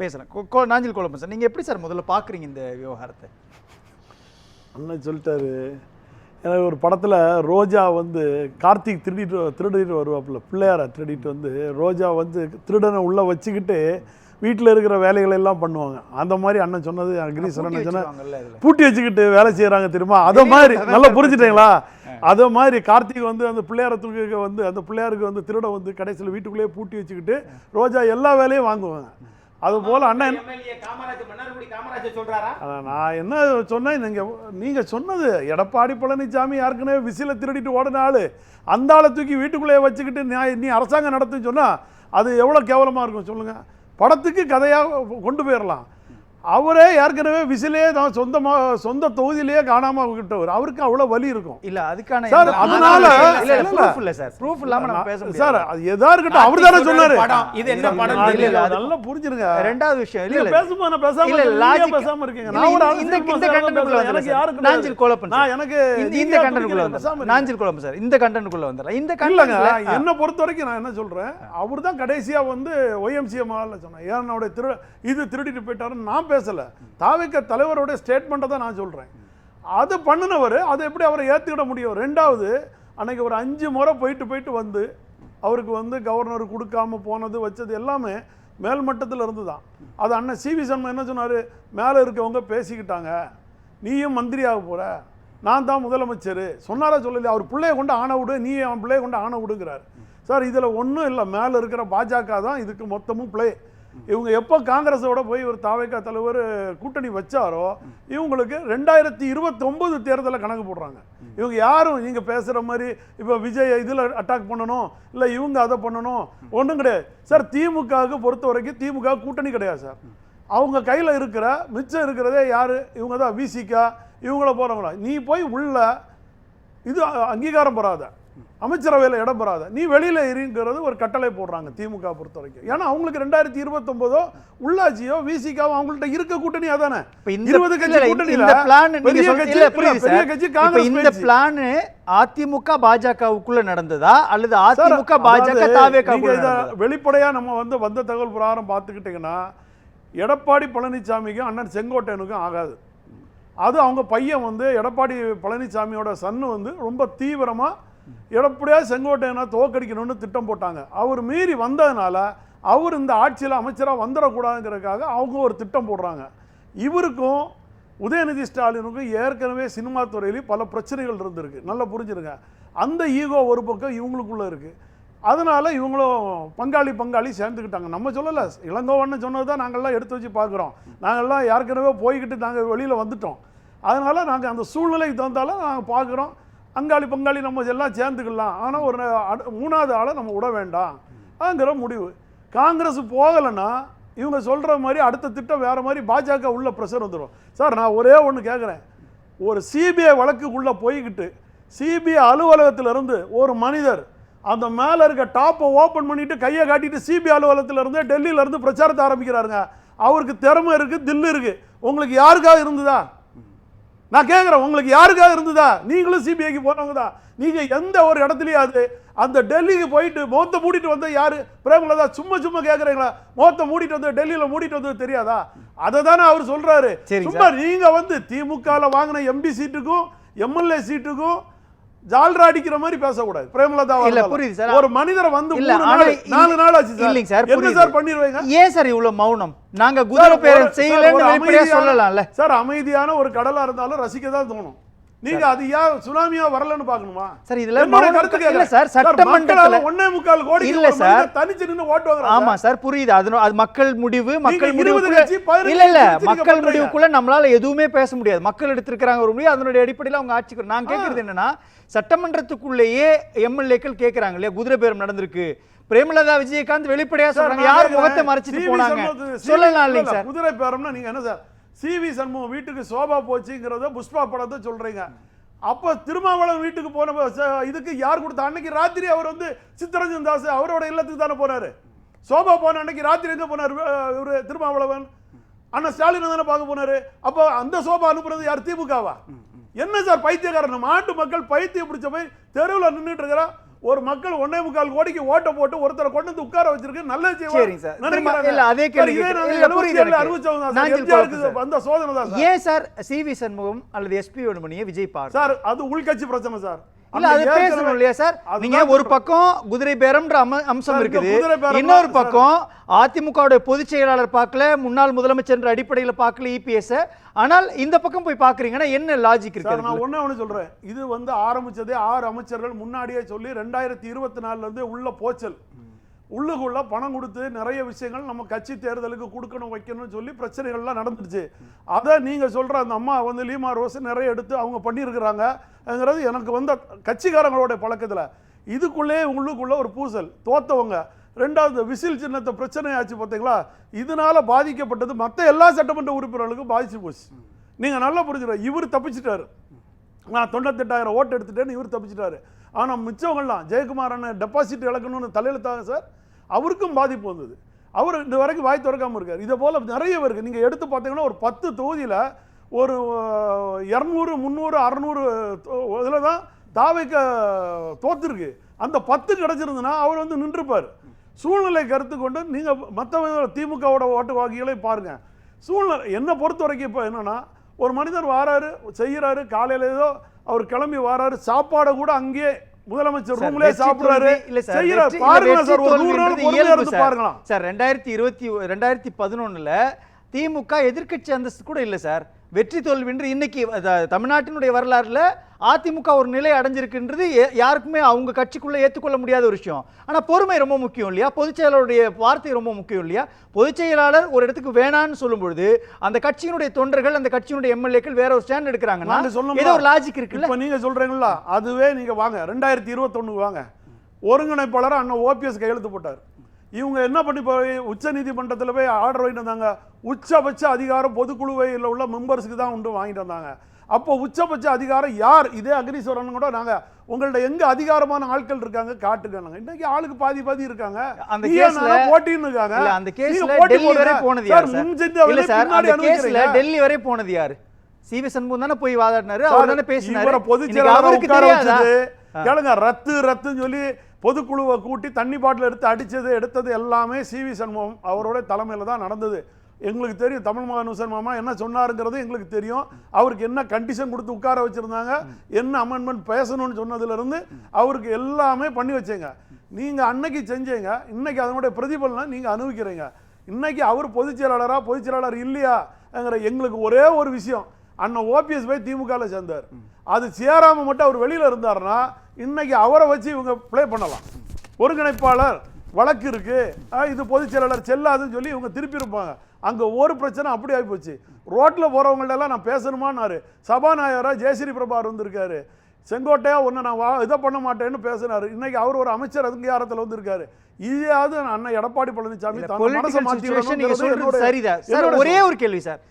பேசுகிறேன். நாஞ்சில் குழப்பம் சார், நீங்கள் எப்படி சார் முதல்ல பார்க்குறீங்க இந்த விவகாரத்தை? அண்ணன் சொல்லிட்டாரு. எனக்கு ஒரு படத்தில் ரோஜா வந்து கார்த்திக் திருடிட்டு வருவாப்புல, பிள்ளையாரை திருடிட்டு வந்து ரோஜா வந்து திருடனை உள்ளே வச்சுக்கிட்டு வீட்டில் இருக்கிற வேலைகள் எல்லாம் பண்ணுவாங்க. அந்த மாதிரி அண்ணன் சொன்னது கிரீஸ்வரன் அண்ணன் சொன்ன பூட்டி வச்சுக்கிட்டு வேலை செய்கிறாங்க தெரியுமா, அதை மாதிரி நல்லா புரிஞ்சுட்டீங்களா? அதே மாதிரி கார்த்திக் வந்து அந்த பிள்ளையாரை தூக்க வந்து அந்த பிள்ளையாருக்கு வந்து திருட வந்து கடைசியில் வீட்டுக்குள்ளேயே பூட்டி வச்சுக்கிட்டு ரோஜா எல்லா வேலையும் வாங்குவாங்க. அது போல் அண்ணன் நான் என்ன சொன்னேன், நீங்கள் சொன்னது எடப்பாடி பழனிசாமி யாருக்குன்னே விசில திருடிட்டு ஓடின ஆள் அந்த ஆளை தூக்கி வீட்டுக்குள்ளேயே வச்சுக்கிட்டு நீ அரசாங்கம் நடத்துன்னு சொன்னால் அது எவ்வளோ கேவலமாக இருக்கும் சொல்லுங்கள். படத்துக்கு கதையாக கொண்டு போயிடலாம். அவரே ஏற்கனவே விசிலே தான் சொந்த தொகுதியிலேயே காணாம விட்டவர், அவருக்கு அவ்வளவு வலி இருக்கும். இல்ல அதுக்கான சார் அதனால ப்ரூஃப் இல்ல சார், ப்ரூஃப் இல்லாம நம்ம பேச முடியாது சார். அது எதா இருக்கட்டும், அவர் தானே சொன்னாரு. இது என்ன படம் நல்லா புரிஞ்சிருங்க. ரெண்டாவது விஷயம் இல்ல பேசுமா நான் பேசாம பேசாம இருக்கீங்க. நான் ஒரு இந்த கண்டென்ட்குள்ள எனக்கு யாருக்கு நாஞ்சில் குழப்பம் நான் எனக்கு இந்த கண்டென்ட்குள்ள வந்து நாஞ்சில் குழப்பம் சார், இந்த கண்டென்ட்குள்ள வந்துறேன். இந்த கண்டென்ட்ல என்ன பொறுத்த வரைக்கும் நான் என்ன சொல்றேன், அவர் தான் கடைசியா வந்து OMCA மால்ல சொன்னார் ஏனோட இது திருடிட்டு போயிட்டாருன்னு நான் பேசல. தாவேக தலைவரோட ஸ்டேட்மெண்ட்டை தான் நான் சொல்றேன். அது பண்ணினவர் அதை எப்படி அவரை ஏற்றுக்கிட முடியும்? ரெண்டாவது அன்னைக்கு ஒரு 5 முறை போயிட்டு வந்து அவருக்கு வந்து கவர்னர் கொடுக்காம போனது வச்சது எல்லாமே மேல்மட்டத்தில் இருந்து தான். அது அண்ணன் CV சண்முகம் என்ன சொன்னார், மேலே இருக்கவங்க பேசிக்கிட்டாங்க, நீயும் மந்திரியாக போகிற, நான் தான் முதலமைச்சர் சொன்னாரா சொல்லலையா? அவர் பிள்ளைய கொண்டு ஆணை விடு, நீ அவன் பிள்ளைய கொண்டு ஆணை விடுங்கிறார். சார் இதில் ஒன்றும் இல்லை, மேலே இருக்கிற பாஜக தான் இதுக்கு மொத்தமும் பிளே. இவங்க எப்போ காங்கிரஸோட போய் ஒரு தாவேகா தலைவர் கூட்டணி வச்சாரோ இவங்களுக்கு 2029 தேர்தலை கணக்கு போடுறாங்க. இவங்க யாரும் நீங்கள் பேசுகிற மாதிரி இப்போ விஜய் இதில் அட்டாக் பண்ணணும், இல்லை இவங்க அதை பண்ணணும் ஒன்றும் கிடையாது சார். திமுகவுக்கு பொறுத்த வரைக்கும் திமுக கூட்டணி கிடையாது சார். அவங்க கையில் இருக்கிற மிச்சம் இருக்கிறதே யார்? இவங்க தான் விசிகா இவங்கள போகிறவங்களா. நீ போய் உள்ள இது அங்கீகாரம் பெறாத, அமைச்சரவையில் இடம் பெறாத, நீ வெளியில் இருங்கிறது ஒரு கட்டளை போடுறாங்க திமுக பொறுத்த வரைக்கும். ஏன்னா அவங்களுக்கு 2029 உள்ளாட்சியோ விசிகாவோ அவங்கள்ட்ட இருக்க கூட்டணி அதானே. 20 கட்சி கூட்டணி இந்த பிளான் அதிமுக பாஜகவுக்குள்ள நடந்ததா அல்லது அதிமுக பாஜக தாவேகா? வெளிப்படையா நம்ம வந்த தகவல் பிரகாரம் பார்த்துக்கிட்டீங்கன்னா எடப்பாடி பழனிசாமிக்கும் அண்ணன் செங்கோட்டையனுக்கும் ஆகாது. அது அவங்க பையன் வந்து எடப்பாடி பழனிசாமியோட சன்னு வந்து ரொம்ப தீவிரமா எடப்பாடியா செங்கோட்டையனை தோக்கடிக்கணும்னு திட்டம் போட்டாங்க. அவர் மீறி வந்ததுனால அவர் இந்த ஆட்சியில் அமைச்சராக வந்துடக்கூடாதுங்கிறதுக்காக அவங்க ஒரு திட்டம் போடுறாங்க. இவருக்கும் உதயநிதி ஸ்டாலினுக்கும் ஏற்கனவே சினிமா துறையிலேயும் பல பிரச்சனைகள் இருந்திருக்கு, நல்லா புரிஞ்சுருங்க. அந்த ஈகோ ஒரு பக்கம் இவங்களுக்குள்ள இருக்குது. அதனால இவங்களும் பங்காளி சேர்ந்துக்கிட்டாங்க. நம்ம சொல்லலை, இளங்கோவன்னு சொன்னது தான் நாங்கள்லாம் எடுத்து வச்சு பார்க்குறோம். நாங்கள்லாம் ஏற்கனவே போய்கிட்டு நாங்கள் வெளியில் வந்துட்டோம். அதனால் நாங்கள் அந்த சூழ்நிலைக்கு தந்தாலும் நாங்கள் பார்க்குறோம், பங்காளி நம்ம எல்லாம் சேர்ந்துக்கலாம். ஆனால் ஒரு 3வது ஆளை நம்ம விட வேண்டாம்ங்கிற முடிவு. காங்கிரஸ் போகலைன்னா இவங்க சொல்கிற மாதிரி அடுத்த திட்டம் வேறு மாதிரி பாஜக உள்ள ப்ரெஷர் வந்துடும். சார் நான் ஒரே ஒன்று கேட்குறேன், ஒரு CBI வழக்குக்குள்ளே போய்கிட்டு CBI அலுவலகத்திலிருந்து ஒரு மனிதர் அந்த மேலே இருக்க டாப்பை ஓப்பன் பண்ணிட்டு கையை காட்டிட்டு CBI அலுவலகத்திலிருந்து டெல்லியிலேருந்து பிரச்சாரத்தை ஆரம்பிக்கிறாருங்க. அவருக்கு திறமை இருக்குது, தில்லு இருக்குது. உங்களுக்கு யாருக்காக இருந்ததா? நான் கேட்குறேன், உங்களுக்கு யாருக்காக இருந்ததா? நீங்களும் CBIக்கு போனவங்க தான். நீங்கள் எந்த ஒரு இடத்துலையாவது அந்த டெல்லிக்கு போயிட்டு முகத்தை மூடிட்டு வந்த யாரு? பிரேமலதா. சும்மா கேட்குறீங்களா? முகத்தை மூடிட்டு வந்து டெல்லியில் மூடிட்டு வந்தது தெரியாதா? அதை தானே அவர் சொல்கிறாரு. சும்மா நீங்கள் வந்து திமுகவில் வாங்கின MP சீட்டுக்கும் MLA சீட்டுக்கும் ஜால்ரா அடிக்கிற மாதிரி பேசக்கூடாது. பிரேமலதா ஒரு மனிதரை வந்து 4 நாள் ஆச்சு சார். என்ன சார் பண்ணிடுவீங்க? ஏன் சார் இவ்வளவு மௌனம்? நாங்க குதிரை பேரம் செய்யலன்னு வெளிப்படையா சொல்லலாம்ல சார். அமைதியான ஒரு கடலா இருந்தாலும் ரசிக்க தான் தோணும். நீங்க அது ஏன் சுனாமியா வரலன்னு பார்க்கணுமா சார்? இதுல கருத்து இல்ல சார். சட்டமன்றத்துல 1.25 கோடி இல்ல சார், தனிச்சு நின்னு ஓட்டு வாங்குறாங்க. ஆமா சார், புரியுது. அது மக்கள் முடிவு. மக்கள் முடிவுக்குள்ள இல்ல மக்கள் முடிவுக்குள்ள நம்மளால எதுவுமே பேச முடியாது. மக்கள் எடுத்திருக்காங்க ஒரு முடிவு, அதனுடைய அடிப்படையில் அவங்க ஆட்சிக்கு. நான் கேட்கறது என்னன்னா, சட்டமன்றத்துக்குள்ளேயே MLAக்கள் கேட்கறாங்க இல்லையா, குதிரை பேரம் நடந்திருக்கு. பிரேமலதா விஜயகாந்த் வெளிப்படையா சொல்றாங்க, யார் முகத்தை மறைச்சிட்டு போனாங்க சொல்லலாம் இல்லைங்க சார். குதிரை பேரம்னா நீங்க என்ன சார், CV சண்முகம் வீட்டுக்கு சோபா போச்சுங்கிறத புஷ்பா படத்தை சொல்றீங்க. அப்ப திருமாவளவன் வீட்டுக்கு போன இதுக்கு யார் கொடுத்தா? அன்னைக்கு ராத்திரி அவர் வந்து சித்தரஞ்சன் தாஸ் அவரோட இல்லத்துக்கு தானே போனாரு. சோபா போன அன்னைக்கு ராத்திரி எங்க போனார் இவரு திருமாவளவன்? அண்ணா ஸ்டாலின் தானே பார்க்க போனாரு. அப்ப அந்த சோபா அனுப்புறது யார்? திமுகவா? என்ன சார் பைத்தியக்காரன்? நாட்டு மக்கள் பைத்தியம் பிடிச்ச போய் தெருவில் நின்றுட்டு இருக்கிறா. ஒரு மக்கள் 1.25 கோடிக்கு ஓட்ட போட்டு ஒருத்தரை கொண்டு வந்து உட்கார வச்சிருக்கு நல்லது சரிங்க சார். நினைக்கிறாங்க. இல்ல, அதே கேள்வி இதே கேட்கிறேன். நாங்க இல்ல, 77 புரியுது எனக்கு. அறிவிச்சவங்க தான் சார். நாஞ்சில் எம்ஜிஆருக்கு குழப்பம் சார். வந்த சோதனை தான் சார். ஏன் சார் சிவி சண்முகம் அல்லது எஸ்பி வேலுமணியை விஜய் பார்க்க சார் அது உள்கட்சி பிரச்சனை சார். இல்ல, அது பேசணும் இல்லையா சார்? நீங்க ஒரு பக்கம் குதிரை பேரம்ன்ற அம்சம் இருக்குது, இன்னொரு பக்கம் அதிமுகவுடைய பொதுச் செயலாளர் பார்க்கல, முன்னாள் முதலமைச்சர் அடிப்படையில் பார்க்கல இபிஎஸ், ஆனால் இந்த பக்கம் போய் பாக்குறீங்கன்னா என்ன லாஜிக் இருக்கு? நான் ஒண்ணு சொல்றேன், இது வந்து ஆரம்பிச்சதே 6 அமைச்சர்கள் முன்னாடியே சொல்லி 2024 இருந்து உள்ள போச்சல், உள்ளுக்குள்ள பணம் கொடுத்து நிறைய விஷயங்கள் நம்ம கட்சி தேர்தலுக்கு கொடுக்கணும் வைக்கணும்னு சொல்லி பிரச்சனைகள்லாம் நடந்துருச்சு. அதை நீங்க சொல்ற அந்த அம்மா வந்து லீமா ரோஸ் நிறைய எடுத்து அவங்க பண்ணியிருக்கிறாங்கிறது எனக்கு வந்த கட்சிக்காரங்களோட பழக்கத்தில். இதுக்குள்ளே உள்ளுக்குள்ள ஒரு பூசல், தோத்தவங்க. ரெண்டாவது விசில் சின்னத்தை பிரச்சனை ஆச்சு பார்த்தீங்களா, இதனால பாதிக்கப்பட்டது மற்ற எல்லா சட்டமன்ற உறுப்பினர்களுக்கும் பாதிச்சு போச்சு. நீங்க நல்லா புரிஞ்சுற, இவர் தப்பிச்சிட்டாரு, நான் 98,000 ஓட்டு எடுத்துட்டேன்னு இவர் தப்பிச்சிட்டாரு. ஆனால் மிச்சவங்கள்லாம் ஜெயக்குமார் அண்ணன் டெபாசிட் இழக்கணும்னு தலையெழுத்தாங்க சார், அவருக்கும் பாதிப்பு வந்தது. அவர் இந்த வரைக்கும் வாய் திறக்காமல் இருக்கார். இதை போல் நிறைய பேருக்கு நீங்கள் எடுத்து பார்த்தீங்கன்னா ஒரு 10 தொகுதியில் ஒரு 200, 300, 600 இதில் தான் தாவைக்க தோத்துருக்கு. அந்த 10 கிடச்சிருந்துன்னா அவர் வந்து நின்றுப்பார். சூழ்நிலை கருத்து கொண்டு நீங்கள் மற்ற திமுகவோட ஓட்டு வாங்கிகளை பாருங்கள். சூழ்நிலை என்னை பொறுத்த வரைக்கும் இப்போ என்னென்னா, ஒரு மனிதர் வாராரு செய்கிறாரு, காலையில் ஏதோ அவர் கிளம்பி வாராரு, சாப்பாடை கூட அங்கேயே முதலமைச்சர் ரூம்லயே சாப்பிடுறாரு. பாருங்க சார், ஒரு 100 நாள் பொறுமையா இருந்து பாருங்களா சார். 2011 திமுக எதிர்க்கட்சி அந்தஸ்து கூட இல்ல சார். வெற்றி தோல்வின்று இன்னைக்கு தமிழ்நாட்டினுடைய வரலாறுல அதிமுக ஒரு நிலை அடைஞ்சிருக்குன்றது யாருக்குமே அவங்க கட்சிக்குள்ள ஏற்றுக்கொள்ள முடியாத ஒரு விஷயம். ஆனா பொறுமை ரொம்ப முக்கியம் இல்லையா? பொதுச் செயலாளருடைய வார்த்தை ரொம்ப முக்கியம் இல்லையா? பொதுச் செயலாளர் ஒரு இடத்துக்கு வேணான்னு சொல்லும் பொழுது அந்த கட்சியினுடைய தொண்டர்கள், அந்த கட்சியினுடைய எம்எல்ஏக்கள் வேற ஒரு ஸ்டாண்ட் எடுக்கிறாங்கன்னா ஏதோ ஒரு லாஜிக் இருக்குல்ல. இப்ப நீங்க சொல்றீங்களா, அதுவே நீங்க வாங்க 2021 வாங்க, ஒருங்கிணைப்பாளர் அண்ணன் ஓபிஎஸ் கையெழுத்து போட்டார். இவங்க என்ன பண்ணி போய் உச்ச நீதிமன்றத்தில் போய் ஆர்டர் வாங்கிட்டு வந்தாங்க. உச்சபட்ச அதிகாரம் பொதுக்குழுவையில் உள்ள மெம்பர்ஸுக்கு தான் உண்டு வாங்கிட்டு வந்தாங்க. அப்போ உச்சபட்ச அதிகாரம் யார்? இதே அக்னீஸ்வரன் கூட நாங்க உங்கள்ட்ட எங்க அதிகாரமான ஆட்கள் இருக்காங்க காட்டுக்காங்க. இன்னைக்கு ஆளுக்கு பாதி இருக்காங்க. அந்த கேஸ்ல போட்டின்னு இருக்காங்க. அந்த கேஸ்ல டெல்லி வரை போனது யார் சார்? டெல்லி வரை போனது யாரு? சிவி சண்முகம் தானே போய் வாதாடினாரு, அவர் தானே பேசினாரு. பொதுச் செயலாளர் உட்கார வச்சது கேளுங்க, ரத்துன்னு சொல்லி பொதுக்குழுவை கூட்டி தண்ணி பாட்டில் எடுத்து எடுத்தது எல்லாமே சிவி சண்முகம் அவரோட தலைமையில் தான் நடந்தது. எங்களுக்கு தெரியும் தமிழ் மகன் ஹுசைன் மாமா என்ன சொன்னாருங்கிறது எங்களுக்கு தெரியும். அவருக்கு என்ன கண்டிஷன் கொடுத்து உட்கார வச்சிருந்தாங்க, என்ன அமெண்ட்மெண்ட் பேசணும்னு சொன்னதுலேருந்து அவருக்கு எல்லாமே பண்ணி வச்சீங்க. நீங்கள் அன்னைக்கு செஞ்சீங்க, இன்னைக்கு அதனுடைய பிரதிபலனை நீங்கள் அனுபவிக்கிறீங்க. இன்னைக்கு அவர் பொதுச் செயலாளர் இல்லையாங்கிற எங்களுக்கு ஒரே ஒரு விஷயம், அண்ணன் ஓபிஎஸ் போய் திமுகவில் சேர்ந்தார். அது சேராமல் மட்டும் அவர் வெளியில் இருந்தாருன்னா இன்னைக்கு அவரை வச்சு இவங்க பிளே பண்ணலாம். ஒருங்கிணைப்பாளர் வழக்கு இருக்கு, இது பொதுச் செயலாளர் செல்லாதுன்னு சொல்லி இவங்க திருப்பி இருப்பாங்க. அங்கே ஒரு பிரச்சனை அப்படி ஆகி போச்சு. ரோட்டில் போகிறவங்கள்டெல்லாம் நான் பேசணுமான்னாரு. சபாநாயகராக ஜெயஸ்ரீ பிரபாகர் வந்திருக்காரு. செங்கோட்டையா ஒன்று நான் இதை பண்ண மாட்டேன்னு பேசினாரு. இன்னைக்கு அவர் ஒரு அமைச்சர் அதிகாரத்தில் வந்திருக்காரு. இதையாவது அண்ணன் எடப்பாடி பழனிசாமி சரிதான். ஒரே ஒரு கேள்வி சார்,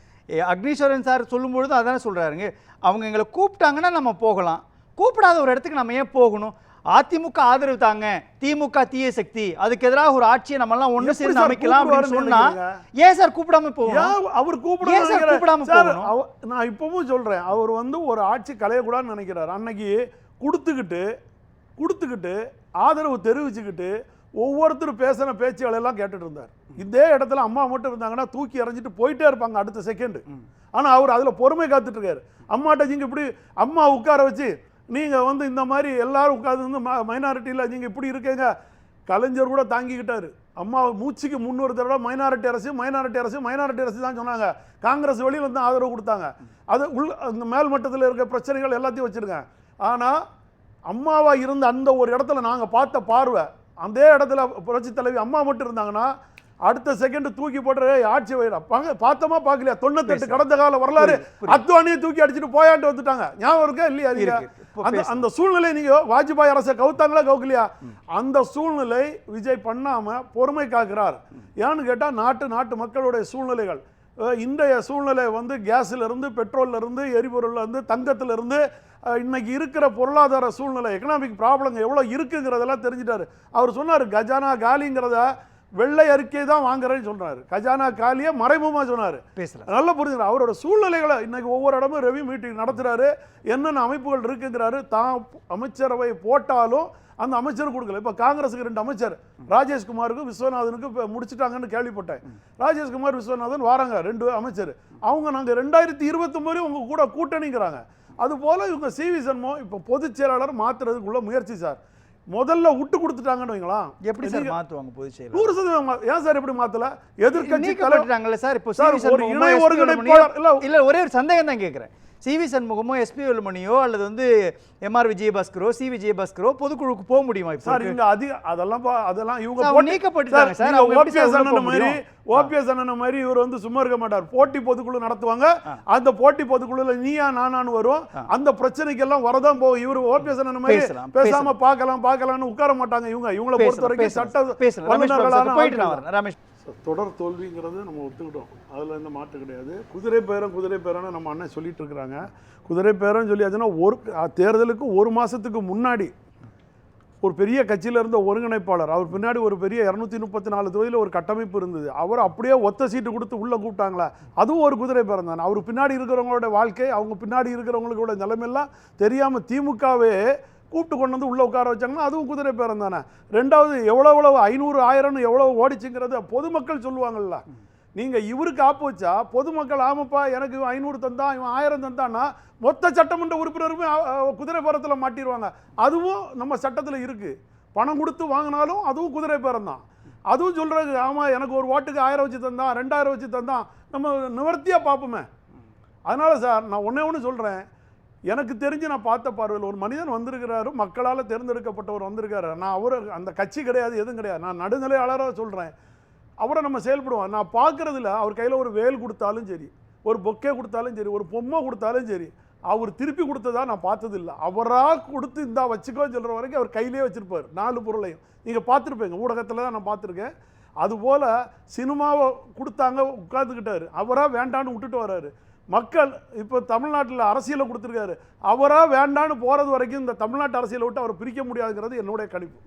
அக்னீஸ்வரன் சார் சொல்லும்பொழுது அதானே சொல்றாருங்க, அவங்க எங்களை கூப்பிட்டாங்கன்னா நம்ம போகலாம், கூப்பிடாத ஒரு இடத்துக்கு நம்ம ஏன் போகணும்? அதிமுக ஆதரவு தாங்க, திமுக தீய சக்தி, அதுக்கு எதிராக ஒரு ஆட்சியை நம்ம எல்லாம் ஒண்ணு சேர்ந்து அமைக்கலாம் அப்படின்னு சொன்னா ஏன் சார் கூப்பிடாம போகணும்? அவர் கூப்பிடாம போகணும். நான் இப்பவும் சொல்றேன், அவர் வந்து ஒரு ஆட்சி கலையக்கூடாதுன்னு நினைக்கிறார். அன்னைக்கு கொடுத்துக்கிட்டு ஆதரவு தெரிவிச்சுக்கிட்டு ஒவ்வொருத்தரும் பேசின பேச்சுகள் எல்லாம் கேட்டுட்டு இருந்தார். இதே இடத்துல அம்மா மட்டும் இருந்தாங்கன்னா தூக்கி எறிஞ்சிட்டு போயிட்டே இருப்பாங்க அடுத்த செகண்ட். ஆனா அவர் அதுல பொறுமை காத்துட்டு இருக்காரு. அம்மாட்ட நீங்க இப்படி அம்மா உட்கார வச்சு நீங்க வந்து இந்த மாதிரி எல்லாரும் உட்கார்ந்து வந்து மைனாரிட்டியில் நீங்க இப்படி இருக்கீங்க, கலைஞர் கூட தாங்கிக்கிட்டாரு. அம்மா மூச்சுக்கு 300 தடவை மைனாரிட்டி அரசு தான் சொன்னாங்க. காங்கிரஸ் வெளியில் வந்து ஆதரவு கொடுத்தாங்க. அது அந்த மேல் மட்டத்தில் இருக்க பிரச்சனைகள் எல்லாத்தையும் வச்சிருக்கேன். ஆனா அம்மாவா இருந்த அந்த ஒரு இடத்துல நாங்க பார்த்த பார்வை, அதே இடத்துல புரட்சி தலைவி அம்மா மட்டும் இருந்தாங்கன்னா அடுத்த செகண்ட் தூக்கி போட்டு ஆட்சி பார்த்தமா பார்க்கலையா? 98 கடந்த கால வரலாறு அத்வானியை தூக்கி அடிச்சுட்டு போயாண்டு வந்துட்டாங்க. ஞாபகம் இருக்கா இல்லையா? அந்த சூழ்நிலை நீங்க வாஜ்பாய் அரசை கவுத்தாங்களா கவுக்கலையா? அந்த சூழ்நிலை விஜய் பண்ணாம பொறுமை காக்கிறார். ஏன்னு கேட்டா நாட்டு மக்களுடைய சூழ்நிலைகள், இன்றைய சூழ்நிலை வந்து கேஸ்ல இருந்து, பெட்ரோல்ல இருந்து, எரிபொருள்ல இருந்து, தங்கத்துல இருந்து, இன்னைக்கு இருக்கிற பொருளாதார சூழ்நிலை, எக்கனாமிக் ப்ராப்ளம் எவ்வளவு இருக்குங்கிறதெல்லாம் தெரிஞ்சிட்டாரு. அவர் சொன்னார் கஜானா காலிங்கிறத வெள்ளை அறிக்கை தான் வாங்குறேன்னு சொல்றாரு. கஜானா காலியை மறைமுகமா சொன்னாரு. பேசலாம். நல்லா புரிஞ்சுங்க. அவரோட சூழ்நிலைகளை இன்னைக்கு ஒவ்வொரு இடமும் ரெவி மீட்டிங் நடத்துறாரு. என்னென்ன அமைப்புகள் இருக்குங்கிறாரு. தான் அமைச்சரவை போட்டாலும் அந்த அமைச்சர் கொடுக்கல. இப்ப காங்கிரஸுக்கு 2 அமைச்சர், ராஜேஷ்குமாருக்கு விஸ்வநாதனுக்கு முடிச்சிட்டாங்கன்னு கேள்விப்பட்டேன். ராஜேஷ்குமார் விஸ்வநாதன் வாராங்க 2 அமைச்சர். அவங்க நாங்க 2029 உங்க கூட கூட்டணிங்கிறாங்க. அது போல இவங்க சிவி சண்முகம் இப்ப பொதுச் செயலாளர் மாத்துறதுக்குள்ள முயற்சி சார். முதல்ல விட்டு கொடுத்துட்டாங்கன்னு வைங்களா. எப்படி சார் மாத்துவாங்க பொதுச் செயலாளர்? 100% ஏன் சார் எப்படி மாத்தல? எதிர்க்கட்சி தலைவர்ட்டாங்கல்ல சார். இப்போ சார் ஒரு இணை ஒருங்கிணைப்பாளர் இல்ல ஒரே ஒரு சந்தேகம் தான் கேக்குறேன். சிவி சண்முகமோ எஸ்பி வேலுமணியோ அல்லது வந்து எம்ஆர் விஜயபாஸ்கரோ சி விஜயபாஸ்கரோ பொதுக்குழுக்கு போக முடியுமா? சார் இங்க அதெல்லாம் இவங்க நீக்கப்பட்டுட்டாங்க சார். ஓபிஎஸ் அண்ணன் மாதிரி இவர் வந்து சும்மா இருக்க மாட்டார். போட்டி பொதுக்குழு நடத்துவாங்க. அந்த போட்டி பொதுக்குழுல நீயா நானான்னு வரும். அந்த பிரச்சனைக்கு எல்லாம் வரதான் போகும். இவர் ஓபிஎஸ் அண்ணன் மாதிரி பேசாம பார்க்கலாம்னு உட்கார மாட்டாங்க. இவங்களை பொறுத்த வரைக்கும் சட்ட வல்லுநர்களான ரமேஷ் தொடர் தோல்விங்கிறது நம்ம ஒத்துக்கிட்டோம். அதில் எந்த மாற்று கிடையாது. குதிரை பேரம்னு நம்ம அண்ணன் சொல்லிட்டு இருக்கிறாங்க. குதிரை பேரம் சொல்லியாச்சுன்னா தேர்தலுக்கு 1 மாதத்துக்கு முன்னாடி ஒரு பெரிய கட்சியில் இருந்த ஒருங்கிணைப்பாளர், அவர் பின்னாடி ஒரு பெரிய 234 தொகுதியில் ஒரு கட்டமைப்பு இருந்தது. அவர் அப்படியே ஒத்த சீட்டு கொடுத்து உள்ளே கூப்பிட்டாங்களே, அதுவும் ஒரு குதிரை பேரம் தானே. அவர் பின்னாடி இருக்கிறவங்களோட வாழ்க்கை, அவங்க பின்னாடி இருக்கிறவங்களோட நிலைமையெல்லாம் தெரியாமல் திமுகவே கூப்பிட்டு கொண்டு வந்து உள்ளே உட்கார வச்சாங்கன்னா அதுவும் குதிரை பேரம் தானே. ரெண்டாவது எவ்வளோ 500 1000 எவ்வளோ ஓடிச்சுங்கிறது பொதுமக்கள் சொல்லுவாங்கல்ல. நீங்கள் இவருக்கு ஆப்பு வச்சா பொதுமக்கள் ஆமாப்பா எனக்கு 500 தந்தான் இவன் 1000 தந்தான்னா மொத்த சட்டமன்ற உறுப்பினருமே குதிரை பேரத்தில் மாட்டிடுவாங்க. அதுவும் நம்ம சட்டத்தில் இருக்குது. பணம் கொடுத்து வாங்கினாலும் அதுவும் குதிரை பேரம் தான். அதுவும் சொல்கிறது ஆமாம் எனக்கு ஒரு ஓட்டுக்கு 1000 வச்சு தந்தான் 2000 வச்சு தந்தான் நம்ம நிவர்த்தியாக பார்ப்போமே. அதனால் சார் நான் ஒன்று சொல்கிறேன். எனக்கு தெரிஞ்சு நான் பார்த்த பார்வையில் ஒரு மனிதன் வந்திருக்கிறாரு, மக்களால் தேர்ந்தெடுக்கப்பட்டவர் வந்திருக்காரு. நான் அவர் அந்த கட்சி கிடையாது எதுவும் கிடையாது. நான் நடுநிலையாளராக சொல்கிறேன். அவரை நம்ம செயல்படுவோம். நான் பார்க்குறதுல அவர் கையில் ஒரு வேல் கொடுத்தாலும் சரி, ஒரு பொக்கே கொடுத்தாலும் சரி, ஒரு பொம்மை கொடுத்தாலும் சரி, அவர் திருப்பி கொடுத்ததா நான் பார்த்ததில்லை. அவராக கொடுத்து இந்தா வச்சுக்கோன்னு சொல்கிற வரைக்கும் அவர் கையிலே வச்சுருப்பார் 4 பொருளையும். நீங்கள் பார்த்துருப்பீங்க, ஊடகத்தில் தான் நான் பார்த்துருக்கேன். அதுபோல் சினிமாவை கொடுத்தாங்க உட்காந்துக்கிட்டார், அவராக வேண்டான்னு விட்டுட்டு வர்றாரு. மக்கள் இப்போ தமிழ்நாட்டில் அரசியலை கொடுத்துருக்காரு, அவராக வேண்டான்னு போகிறது வரைக்கும் இந்த தமிழ்நாட்டு அரசியலை விட்டு அவர் பிரிக்க முடியாதுங்கிறது என்னுடைய கணிப்பு.